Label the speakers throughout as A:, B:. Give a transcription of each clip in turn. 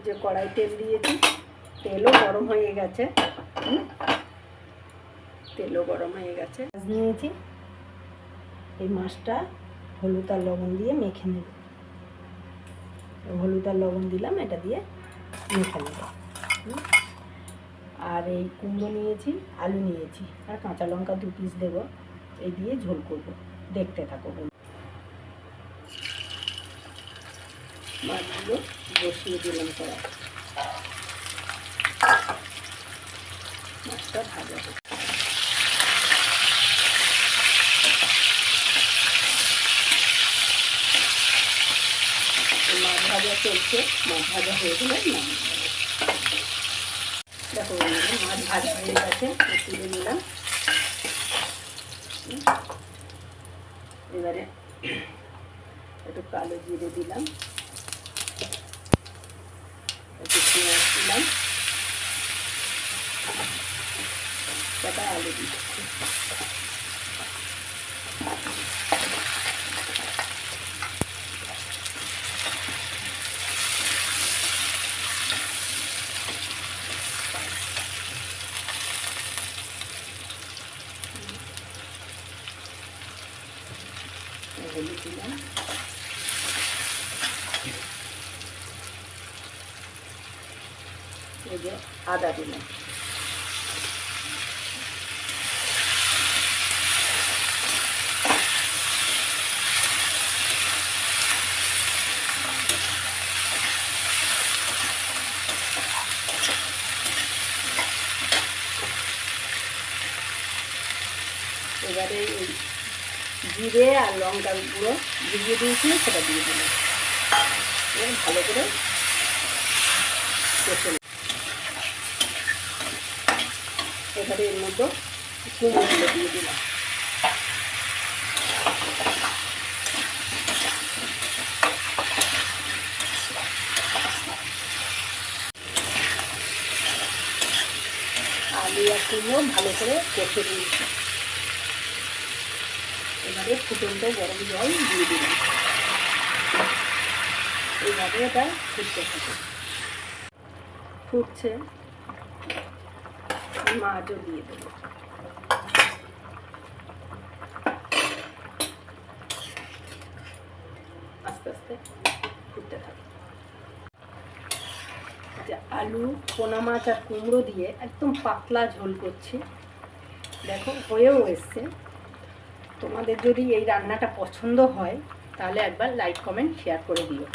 A: যে কড়াই তেল দিয়েছি, তেলও গরম হয়ে গেছে। তেলও গরম হয়ে গেছে। মাছ নিয়েছি, এই মাছটা হলুদ আর লবণ দিয়ে মেখে নেব। হলুদ আর লবণ দিলাম, এটা দিয়ে মেখে নেব। আর এই কুমড়ো নিয়েছি, আলু নিয়েছি, আর কাঁচা লঙ্কা 2 পিস দেবো। এই দিয়ে ঝোল করব, দেখতে থাকো। মাছগুলো বসিয়ে দিলাম কড়াই, মাছটা ভাজা হবে। মাছ ভাজা চলছে, মাছ ভাজা হয়ে গেলে দেখো মাছ ভাজা হয়ে গেছে, তুলে নিলাম। এবারে একটু কালো জিরে দিলাম, একটু পেঁয়াজ দিলাম, কটা আলু দিচ্ছি। হলুদ দিলাম, এই যে আদা দিলাম। এবারে এই জিরে আর লঙ্কার গুঁড়ো ভিজিয়ে দিয়েছিলাম, সেটা দিয়ে দিলাম। এবার ভালো করে কষে নেব। এবারে এর মধ্যে কুমড়োগুলো দিয়ে দিলাম। আলু আর কুমড়ো ভালো করে কষে দিয়েছি। এবারে ফুটন্ত গরম জল দিয়ে দিলাম। এইভাবে এটা ফুটতে থাকে। ফুটছে, মাছও দিয়ে দেবো। আস্তে আস্তে ফুটতে থাকে। আলু, পোনা মাছ আর কুমড়ো দিয়ে একদম পাতলা ঝোল করছি। দেখো হয়েও এসছে। তোমাদের যদি এই রান্নাটা পছন্দ হয় তাহলে একবার লাইক কমেন্ট শেয়ার করে দিও।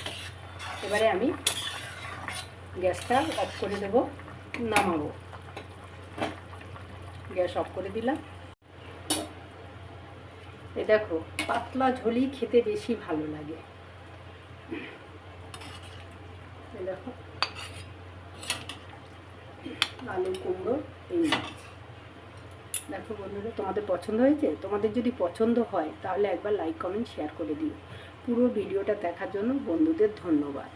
A: এবারে আমি গ্যাসটা অফ করে দেব, নামাবো। গ্যাস অফ করে দিলাম। এই দেখো পাতলা ঝোলই খেতে বেশি ভালো লাগে। এই দেখো আলু কুমড়ো এই মাছ। দেখো বন্ধুরা, তোমাদের পছন্দ হয়েছে? তোমাদের যদি পছন্দ হয় তাহলে একবার লাইক কমেন্ট শেয়ার করে দিও। পুরো ভিডিওটা দেখার জন্য বন্ধুদের ধন্যবাদ।